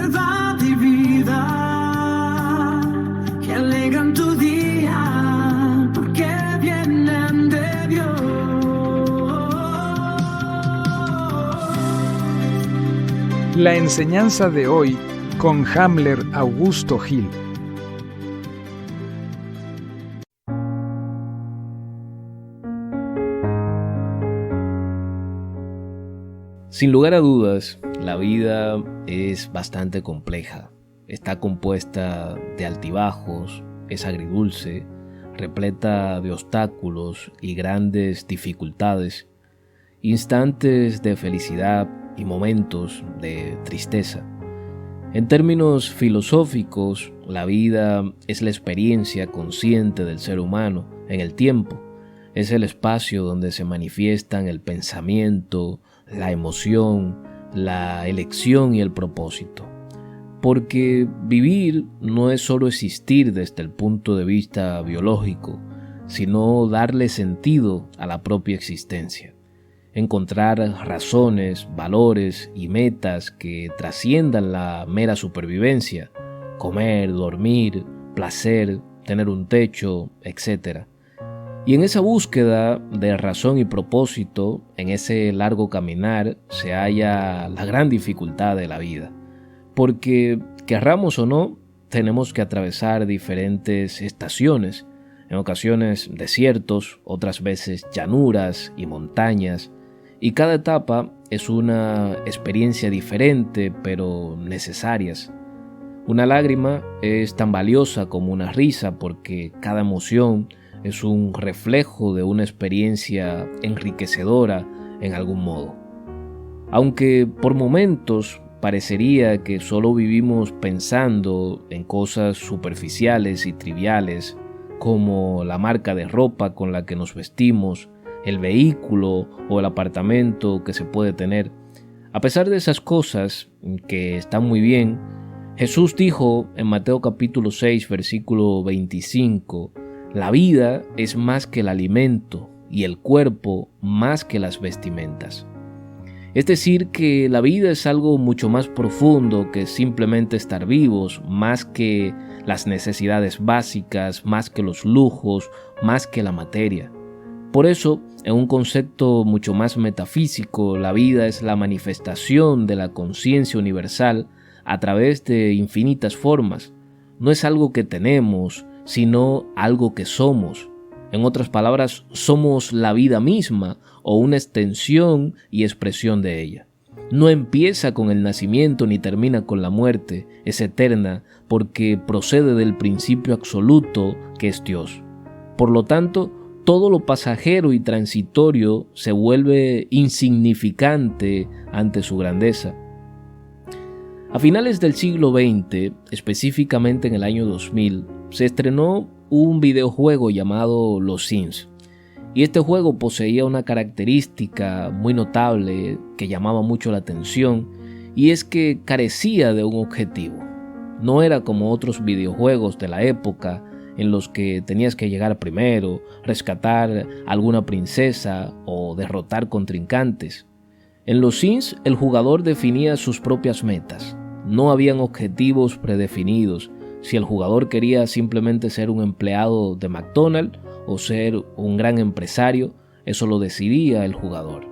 verdad y vida, que alegran tu día, porque vienen de Dios. La enseñanza de hoy con Hamler Augusto Gil. Sin lugar a dudas, la vida es bastante compleja. Está compuesta de altibajos, es agridulce, repleta de obstáculos y grandes dificultades, instantes de felicidad y momentos de tristeza. En términos filosóficos, la vida es la experiencia consciente del ser humano en el tiempo. Es el espacio donde se manifiestan el pensamiento, la emoción, la elección y el propósito. Porque vivir no es solo existir desde el punto de vista biológico, sino darle sentido a la propia existencia. Encontrar razones, valores y metas que trasciendan la mera supervivencia, comer, dormir, placer, tener un techo, etc. Y en esa búsqueda de razón y propósito, en ese largo caminar, se halla la gran dificultad de la vida. Porque, querramos o no, tenemos que atravesar diferentes estaciones, en ocasiones desiertos, otras veces llanuras y montañas, y cada etapa es una experiencia diferente, pero necesarias. Una lágrima es tan valiosa como una risa porque cada emoción es un reflejo de una experiencia enriquecedora en algún modo. Aunque por momentos parecería que solo vivimos pensando en cosas superficiales y triviales, como la marca de ropa con la que nos vestimos, el vehículo o el apartamento que se puede tener. A pesar de esas cosas que están muy bien, Jesús dijo en Mateo capítulo 6, versículo 25, la vida es más que el alimento y el cuerpo más que las vestimentas. Es decir, que la vida es algo mucho más profundo que simplemente estar vivos, más que las necesidades básicas, más que los lujos, más que la materia. Por eso, en un concepto mucho más metafísico, la vida es la manifestación de la conciencia universal a través de infinitas formas. No es algo que tenemos, sino algo que somos. En otras palabras, somos la vida misma o una extensión y expresión de ella. No empieza con el nacimiento ni termina con la muerte, es eterna porque procede del principio absoluto que es Dios. Por lo tanto, todo lo pasajero y transitorio se vuelve insignificante ante su grandeza. A finales del siglo XX, específicamente en el año 2000, se estrenó un videojuego llamado Los Sims. Y este juego poseía una característica muy notable que llamaba mucho la atención, y es que carecía de un objetivo. No era como otros videojuegos de la época en los que tenías que llegar primero, rescatar a alguna princesa o derrotar contrincantes. En los Sims, el jugador definía sus propias metas. No habían objetivos predefinidos. Si el jugador quería simplemente ser un empleado de McDonald's o ser un gran empresario, eso lo decidía el jugador.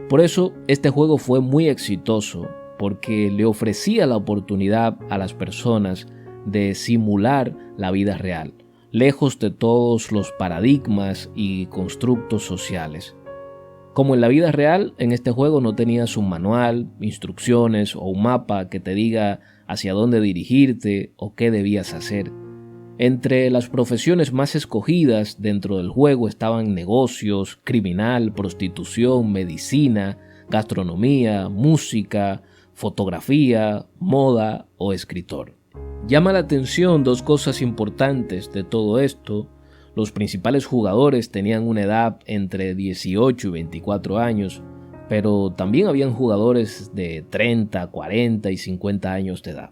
Por eso, este juego fue muy exitoso, porque le ofrecía la oportunidad a las personas de simular la vida real, lejos de todos los paradigmas y constructos sociales. Como en la vida real, en este juego no tenías un manual, instrucciones o un mapa que te diga hacia dónde dirigirte o qué debías hacer. Entre las profesiones más escogidas dentro del juego estaban negocios, criminal, prostitución, medicina, gastronomía, música, fotografía, moda o escritor. Llama la atención dos cosas importantes de todo esto. Los principales jugadores tenían una edad entre 18 y 24 años, pero también habían jugadores de 30, 40 y 50 años de edad.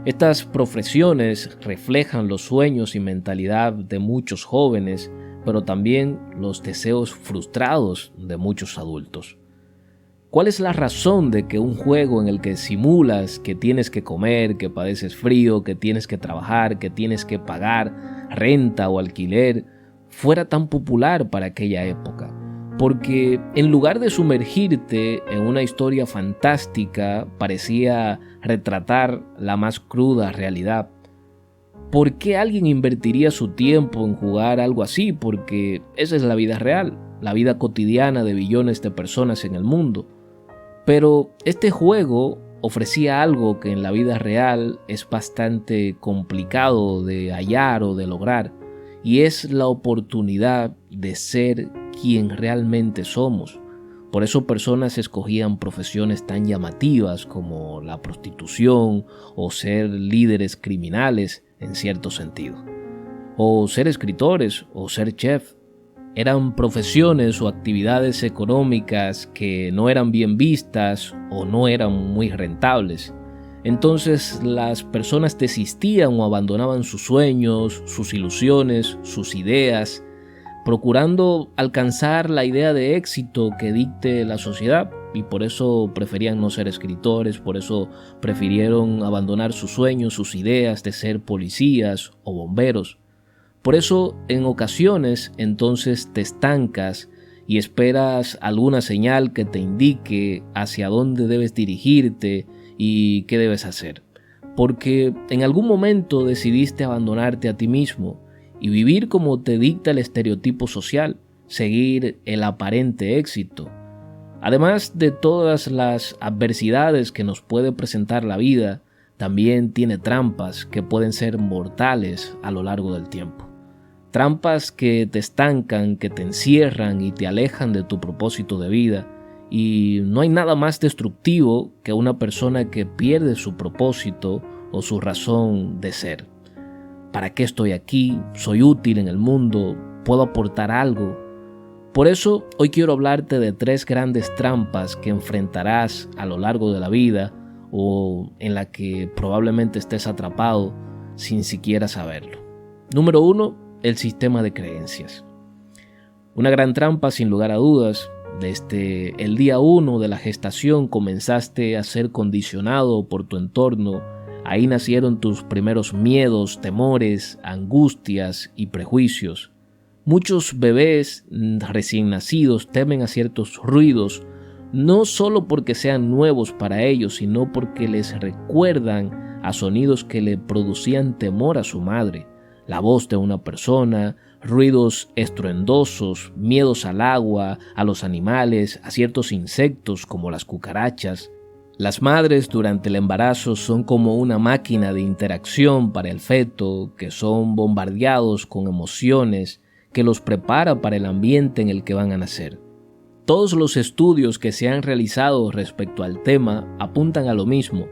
Estas profesiones reflejan los sueños y mentalidad de muchos jóvenes, pero también los deseos frustrados de muchos adultos. ¿Cuál es la razón de que un juego en el que simulas que tienes que comer, que padeces frío, que tienes que trabajar, que tienes que pagar renta o alquiler, fuera tan popular para aquella época? Porque en lugar de sumergirte en una historia fantástica, parecía retratar la más cruda realidad. ¿Por qué alguien invertiría su tiempo en jugar algo así? Porque esa es la vida real, la vida cotidiana de billones de personas en el mundo. Pero este juego ofrecía algo que en la vida real es bastante complicado de hallar o de lograr, y es la oportunidad de ser quien realmente somos. Por eso personas escogían profesiones tan llamativas como la prostitución o ser líderes criminales en cierto sentido, o ser escritores o ser chef. Eran profesiones o actividades económicas que no eran bien vistas o no eran muy rentables. Entonces las personas desistían o abandonaban sus sueños, sus ilusiones, sus ideas, procurando alcanzar la idea de éxito que dicte la sociedad, y por eso preferían no ser escritores, por eso prefirieron abandonar sus sueños, sus ideas de ser policías o bomberos. Por eso, en ocasiones, entonces te estancas y esperas alguna señal que te indique hacia dónde debes dirigirte y qué debes hacer. Porque en algún momento decidiste abandonarte a ti mismo y vivir como te dicta el estereotipo social, seguir el aparente éxito. Además de todas las adversidades que nos puede presentar la vida, también tiene trampas que pueden ser mortales a lo largo del tiempo. Trampas que te estancan, que te encierran y te alejan de tu propósito de vida. Y no hay nada más destructivo que una persona que pierde su propósito o su razón de ser. ¿Para qué estoy aquí? ¿Soy útil en el mundo? ¿Puedo aportar algo? Por eso hoy quiero hablarte de 3 grandes trampas que enfrentarás a lo largo de la vida o en la que probablemente estés atrapado sin siquiera saberlo. Número 1. El sistema de creencias. Una gran trampa, sin lugar a dudas. Desde el día 1 de la gestación comenzaste a ser condicionado por tu entorno. Ahí nacieron tus primeros miedos, temores, angustias y prejuicios. Muchos bebés recién nacidos temen a ciertos ruidos, no solo porque sean nuevos para ellos, sino porque les recuerdan a sonidos que le producían temor a su madre. La voz de una persona, ruidos estruendosos, miedos al agua, a los animales, a ciertos insectos como las cucarachas. Las madres durante el embarazo son como una máquina de interacción para el feto, que son bombardeados con emociones que los prepara para el ambiente en el que van a nacer. Todos los estudios que se han realizado respecto al tema apuntan a lo mismo.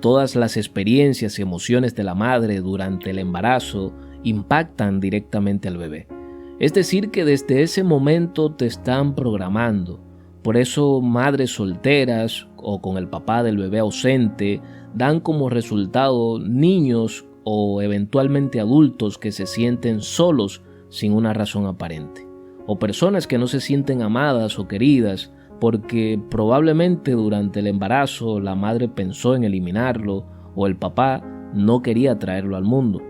Todas las experiencias y emociones de la madre durante el embarazo impactan directamente al bebé. Es decir, que desde ese momento te están programando. Por eso madres solteras o con el papá del bebé ausente dan como resultado niños o eventualmente adultos que se sienten solos sin una razón aparente. O personas que no se sienten amadas o queridas porque probablemente durante el embarazo la madre pensó en eliminarlo o el papá no quería traerlo al mundo.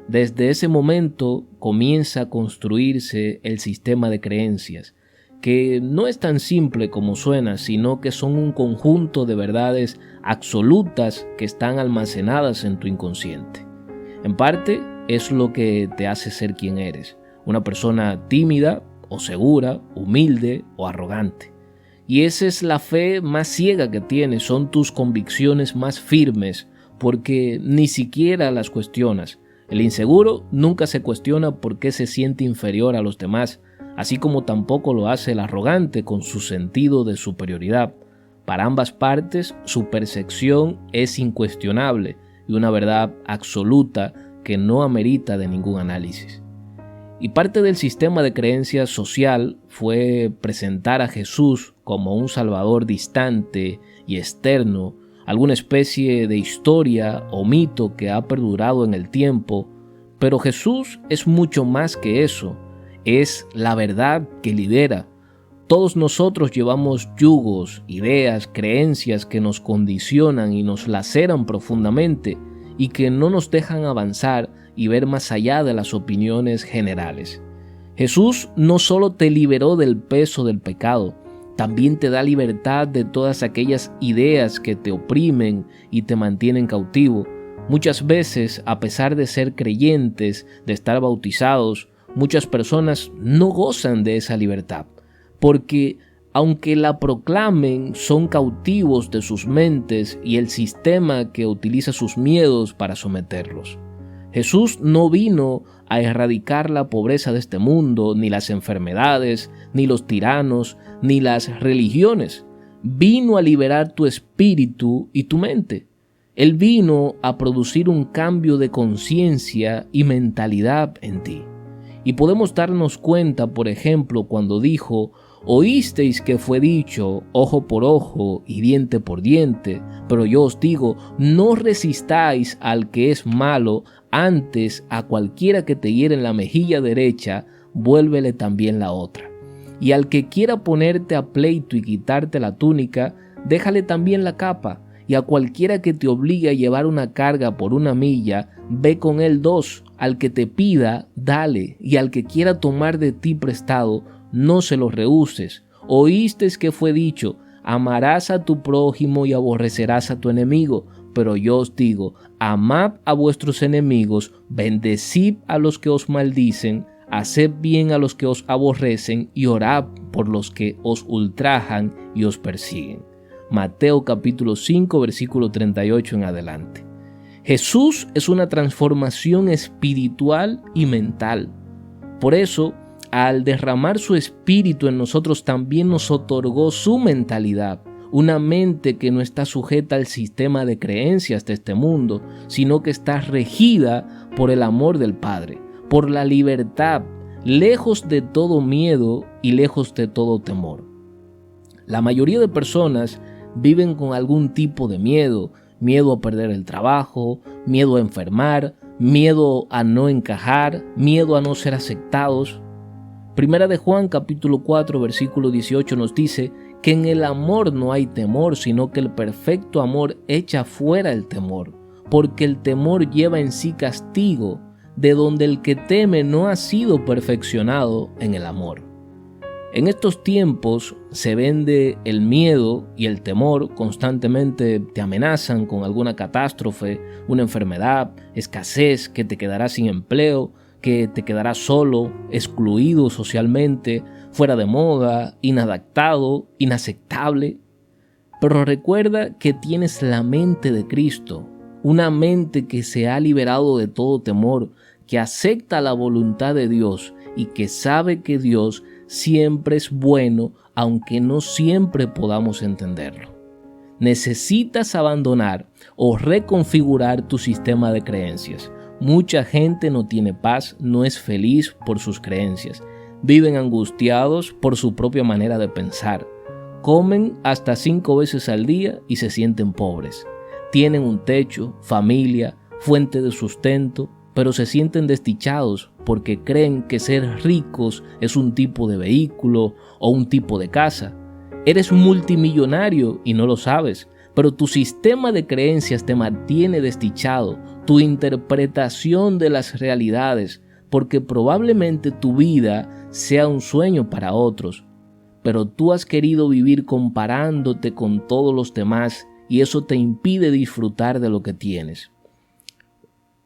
Desde ese momento comienza a construirse el sistema de creencias, que no es tan simple como suena, sino que son un conjunto de verdades absolutas que están almacenadas en tu inconsciente. En parte es lo que te hace ser quien eres, una persona tímida o segura, humilde o arrogante. Y esa es la fe más ciega que tienes, son tus convicciones más firmes, porque ni siquiera las cuestionas. El inseguro nunca se cuestiona por qué se siente inferior a los demás, así como tampoco lo hace el arrogante con su sentido de superioridad. Para ambas partes, su percepción es incuestionable y una verdad absoluta que no amerita de ningún análisis. Y parte del sistema de creencias social fue presentar a Jesús como un salvador distante y externo, alguna especie de historia o mito que ha perdurado en el tiempo, pero Jesús es mucho más que eso, es la verdad que lidera. Todos nosotros llevamos yugos, ideas, creencias que nos condicionan y nos laceran profundamente y que no nos dejan avanzar y ver más allá de las opiniones generales. Jesús no solo te liberó del peso del pecado, también te da libertad de todas aquellas ideas que te oprimen y te mantienen cautivo. Muchas veces, a pesar de ser creyentes, de estar bautizados, muchas personas no gozan de esa libertad, porque aunque la proclamen, son cautivos de sus mentes y el sistema que utiliza sus miedos para someterlos. Jesús no vino a erradicar la pobreza de este mundo, ni las enfermedades, ni los tiranos, ni las religiones. Vino a liberar tu espíritu y tu mente. Él vino a producir un cambio de conciencia y mentalidad en ti. Y podemos darnos cuenta, por ejemplo, cuando dijo: oísteis que fue dicho, ojo por ojo y diente por diente, pero yo os digo, no resistáis al que es malo, antes a cualquiera que te hiere en la mejilla derecha, vuélvele también la otra. Y al que quiera ponerte a pleito y quitarte la túnica, déjale también la capa. Y a cualquiera que te obligue a llevar una carga por 1 milla, ve con él 2. Al que te pida, dale, y al que quiera tomar de ti prestado, no se lo rehuses. Oísteis que fue dicho: amarás a tu prójimo y aborrecerás a tu enemigo. Pero yo os digo, amad a vuestros enemigos, bendecid a los que os maldicen, haced bien a los que os aborrecen y orad por los que os ultrajan y os persiguen. Mateo capítulo 5, versículo 38 en adelante. Jesús es una transformación espiritual y mental. Por eso, al derramar su espíritu en nosotros, también nos otorgó su mentalidad, una mente que no está sujeta al sistema de creencias de este mundo, sino que está regida por el amor del Padre, por la libertad, lejos de todo miedo y lejos de todo temor. La mayoría de personas viven con algún tipo de miedo, miedo a perder el trabajo, miedo a enfermar, miedo a no encajar, miedo a no ser aceptados. Primera de Juan capítulo 4 versículo 18 nos dice que en el amor no hay temor, sino que el perfecto amor echa fuera el temor, porque el temor lleva en sí castigo, de donde el que teme no ha sido perfeccionado en el amor. En estos tiempos se vende el miedo y el temor, constantemente te amenazan con alguna catástrofe, una enfermedad, escasez, que te quedarás sin empleo, que te quedarás solo, excluido socialmente, fuera de moda, inadaptado, inaceptable. Pero recuerda que tienes la mente de Cristo, una mente que se ha liberado de todo temor, que acepta la voluntad de Dios y que sabe que Dios siempre es bueno, aunque no siempre podamos entenderlo. Necesitas abandonar o reconfigurar tu sistema de creencias. Mucha gente no tiene paz, no es feliz por sus creencias. Viven angustiados por su propia manera de pensar. Comen hasta 5 veces al día y se sienten pobres. Tienen un techo, familia, fuente de sustento, pero se sienten desdichados porque creen que ser ricos es un tipo de vehículo o un tipo de casa. Eres multimillonario y no lo sabes, pero tu sistema de creencias te mantiene desdichado, tu interpretación de las realidades, porque probablemente tu vida sea un sueño para otros, pero tú has querido vivir comparándote con todos los demás y eso te impide disfrutar de lo que tienes.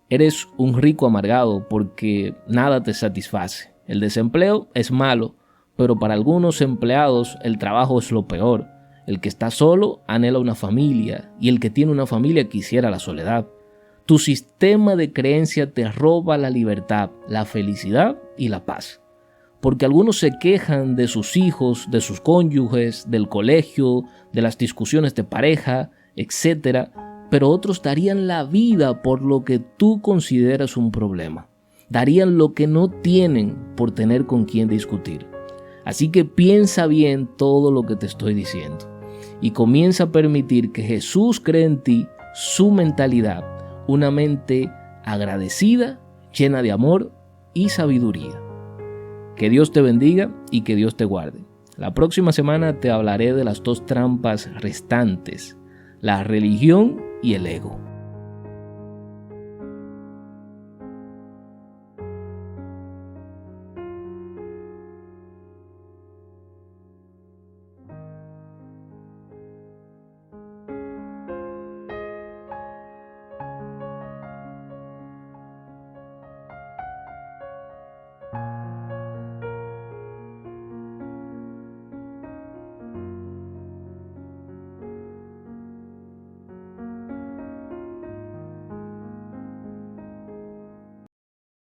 Eres un rico amargado porque nada te satisface. El desempleo es malo, pero para algunos empleados el trabajo es lo peor. El que está solo anhela una familia y el que tiene una familia quisiera la soledad. Tu sistema de creencia te roba la libertad, la felicidad y la paz. Porque algunos se quejan de sus hijos, de sus cónyuges, del colegio, de las discusiones de pareja, etc., pero otros darían la vida por lo que tú consideras un problema. Darían lo que no tienen por tener con quién discutir. Así que piensa bien todo lo que te estoy diciendo y comienza a permitir que Jesús cree en ti su mentalidad, una mente agradecida, llena de amor y sabiduría. Que Dios te bendiga y que Dios te guarde. La próxima semana te hablaré de las dos trampas restantes, la religión y el ego.